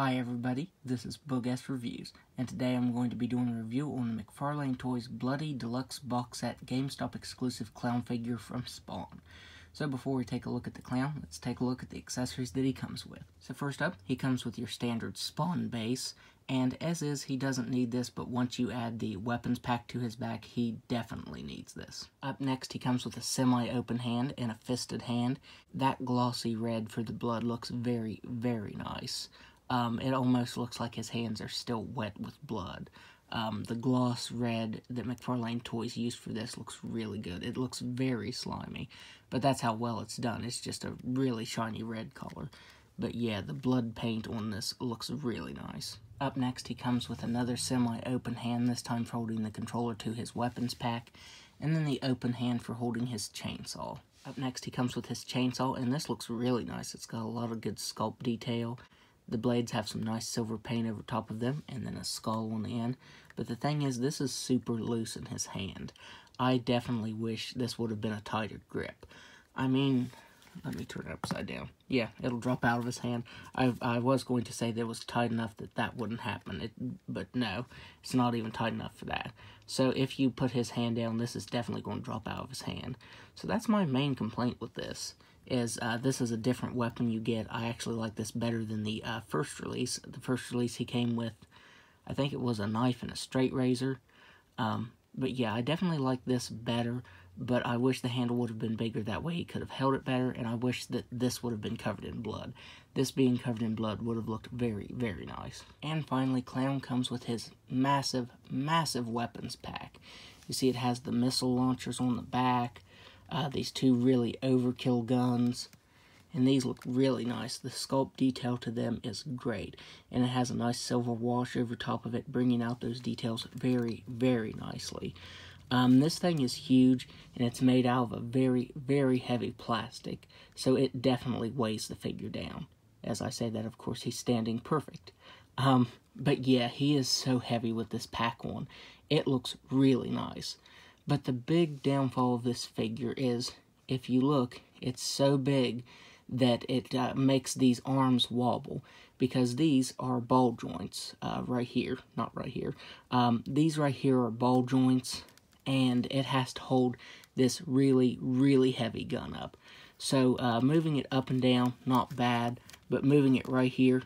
Hi everybody, this is Boogess Reviews, and today I'm going to be doing a review on the McFarlane Toys Bloody Deluxe Box Set GameStop exclusive clown figure from Spawn. So before we take a look at the clown, let's take a look at the accessories that he comes with. So first up, he comes with your standard Spawn base, and as is, he doesn't need this, but once you add the weapons pack to his back, he definitely needs this. Up next, he comes with a semi-open hand and a fisted hand. That glossy red for the blood looks very, very nice. It almost looks like his hands are still wet with blood. The gloss red that McFarlane Toys used for this looks really good. It looks very slimy, but that's how well it's done. It's just a really shiny red color. But yeah, the blood paint on this looks really nice. Up next, he comes with another semi-open hand, this time for holding the controller to his weapons pack, and then the open hand for holding his chainsaw. Up next, he comes with his chainsaw, and this looks really nice. It's got a lot of good sculpt detail. The blades have some nice silver paint over top of them, and then a skull on the end. But the thing is, this is super loose in his hand. I definitely wish this would have been a tighter grip. I mean, let me turn it upside down. Yeah, it'll drop out of his hand. I was going to say that it was tight enough that that wouldn't happen, but no, it's not even tight enough for that. So if you put his hand down, this is definitely going to drop out of his hand. So that's my main complaint with this. This is a different weapon you get. I actually like this better than the first release. The first release he came with, I think it was a knife and a straight razor. But yeah, I definitely like this better, but I wish the handle would have been bigger. That way he could have held it better, and I wish that this would have been covered in blood. This being covered in blood would have looked very, very nice. And finally, Clown comes with his massive, massive weapons pack. You see it has the missile launchers on the back, these two really overkill guns, and these look really nice. The sculpt detail to them is great, and it has a nice silver wash over top of it, bringing out those details very, very nicely. This thing is huge, and it's made out of a very, very heavy plastic, so it definitely weighs the figure down. As I say that, of course, he's standing perfect. But yeah, he is so heavy with this pack on. It looks really nice. But the big downfall of this figure is, if you look, it's so big that it makes these arms wobble, because these are ball joints right here, not right here. These right here are ball joints, and it has to hold this really, really heavy gun up. So moving it up and down, not bad, but moving it right here,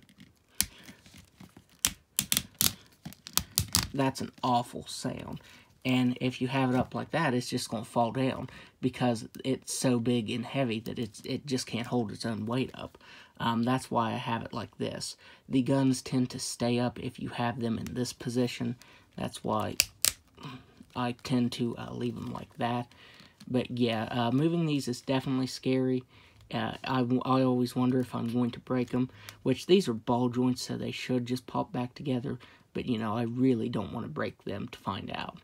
that's an awful sound. And if you have it up like that, it's just going to fall down because it's so big and heavy that it just can't hold its own weight up. That's why I have it like this. The guns tend to stay up if you have them in this position. That's why I tend to leave them like that. But yeah, moving these is definitely scary. I always wonder if I'm going to break them, which these are ball joints, so they should just pop back together. But, you know, I really don't want to break them to find out.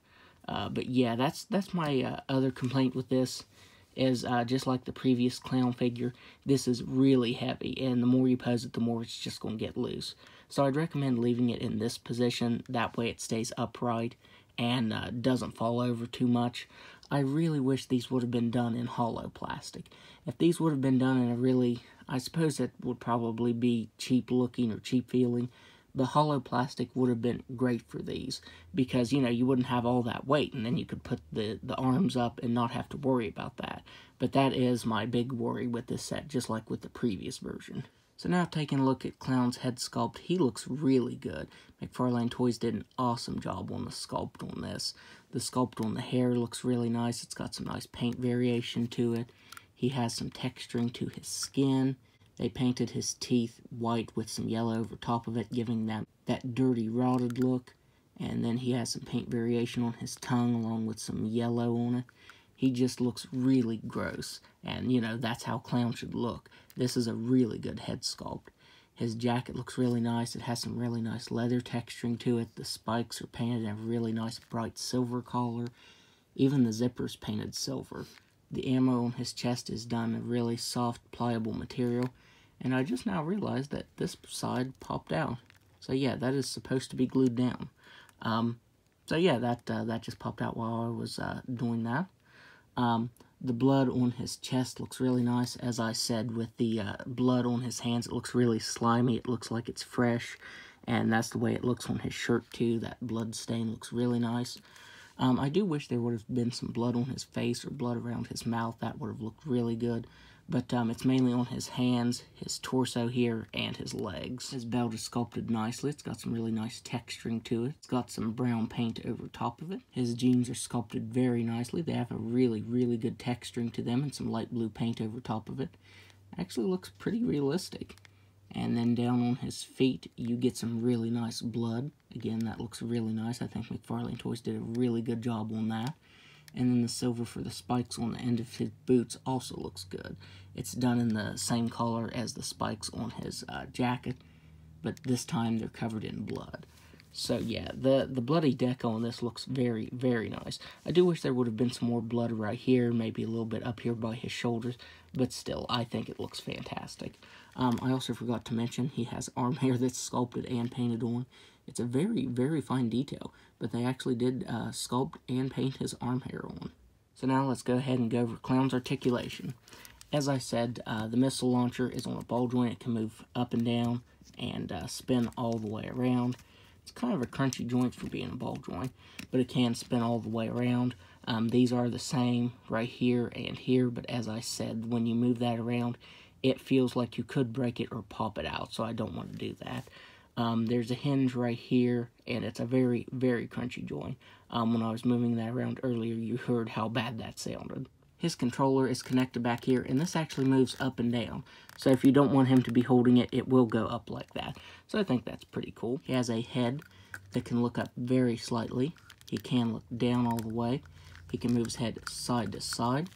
But yeah, that's my other complaint with this, is just like the previous clown figure, this is really heavy, and the more you pose it, the more it's just going to get loose. So I'd recommend leaving it in this position, that way it stays upright and doesn't fall over too much. I really wish these would have been done in hollow plastic. If these would have been done in a really, I suppose it would probably be cheap looking or cheap feeling, the hollow plastic would have been great for these, because, you know, you wouldn't have all that weight, and then you could put the arms up and not have to worry about that. But that is my big worry with this set, just like with the previous version. So now taking a look at Clown's head sculpt, he looks really good. McFarlane Toys did an awesome job on the sculpt on this. The sculpt on the hair looks really nice. It's got some nice paint variation to it. He has some texturing to his skin. They painted his teeth white with some yellow over top of it, giving them that dirty, rotted look. And then he has some paint variation on his tongue, along with some yellow on it. He just looks really gross. And, you know, that's how Clown should look. This is a really good head sculpt. His jacket looks really nice. It has some really nice leather texturing to it. The spikes are painted in a really nice bright silver color. Even the zipper's painted silver. The ammo on his chest is done in a really soft, pliable material. And I just now realized that this side popped out. So yeah, that is supposed to be glued down. So yeah, that just popped out while I was doing that. The blood on his chest looks really nice. As I said, with the blood on his hands, it looks really slimy. It looks like it's fresh, and that's the way it looks on his shirt too. That blood stain looks really nice. I do wish there would have been some blood on his face or blood around his mouth. That would have looked really good. But it's mainly on his hands, his torso here, and his legs. His belt is sculpted nicely. It's got some really nice texturing to it. It's got some brown paint over top of it. His jeans are sculpted very nicely. They have a really, really good texturing to them and some light blue paint over top of it. Actually looks pretty realistic. And then down on his feet, you get some really nice blood. Again, that looks really nice. I think McFarlane Toys did a really good job on that. And then the silver for the spikes on the end of his boots also looks good. It's done in the same color as the spikes on his jacket, but this time they're covered in blood. So yeah, the bloody deco on this looks very, very nice. I do wish there would have been some more blood right here, maybe a little bit up here by his shoulders, but still, I think it looks fantastic. I also forgot to mention he has arm hair that's sculpted and painted on. It's a very, very fine detail, but they actually did sculpt and paint his arm hair on. So now let's go ahead and go over Clown's articulation. As I said, the missile launcher is on a ball joint. It can move up and down and spin all the way around. It's kind of a crunchy joint for being a ball joint, but it can spin all the way around. These are the same right here and here, but as I said, when you move that around, it feels like you could break it or pop it out, so I don't want to do that. There's a hinge right here, and it's a very, very crunchy joint. When I was moving that around earlier, you heard how bad that sounded. His controller is connected back here, and this actually moves up and down. So if you don't want him to be holding it, it will go up like that. So I think that's pretty cool. He has a head that can look up very slightly. He can look down all the way. He can move his head side to side.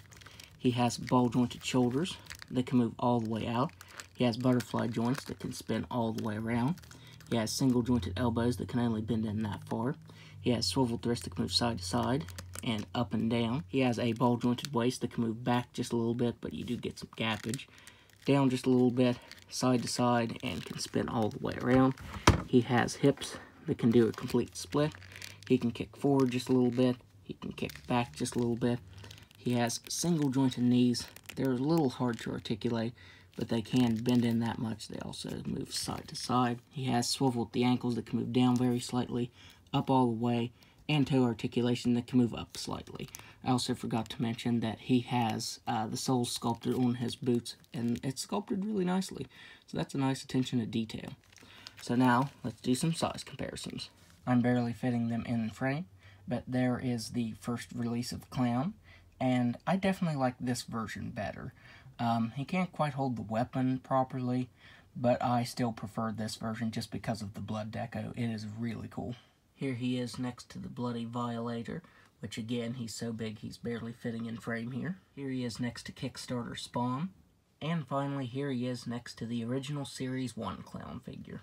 He has ball-jointed shoulders that can move all the way out. He has butterfly joints that can spin all the way around. He has single-jointed elbows that can only bend in that far. He has swivel thrusts that can move side to side and up and down. He has a ball-jointed waist that can move back just a little bit, but you do get some gappage. Down just a little bit, side to side, and can spin all the way around. He has hips that can do a complete split. He can kick forward just a little bit. He can kick back just a little bit. He has single-jointed knees. They're a little hard to articulate, but they can bend in that much. They also move side to side. He has swivel at the ankles that can move down very slightly, up all the way, and toe articulation that can move up slightly. I also forgot to mention that he has the soles sculpted on his boots, and it's sculpted really nicely. So that's a nice attention to detail. So now, let's do some size comparisons. I'm barely fitting them in frame, but there is the first release of Clown, and I definitely like this version better. He can't quite hold the weapon properly, but I still prefer this version just because of the blood deco. It is really cool. Here he is next to the Bloody Violator, which again, he's so big he's barely fitting in frame here. Here he is next to Kickstarter Spawn. And finally, here he is next to the original Series 1 Clown figure.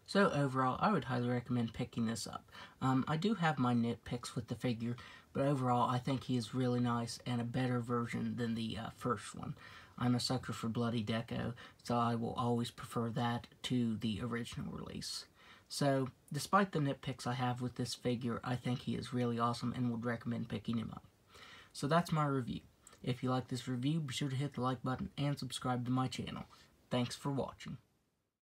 So overall, I would highly recommend picking this up. I do have my nitpicks with the figure, but overall, I think he is really nice and a better version than the first one. I'm a sucker for bloody deco, so I will always prefer that to the original release. So, despite the nitpicks I have with this figure, I think he is really awesome and would recommend picking him up. So that's my review. If you like this review, be sure to hit the like button and subscribe to my channel. Thanks for watching.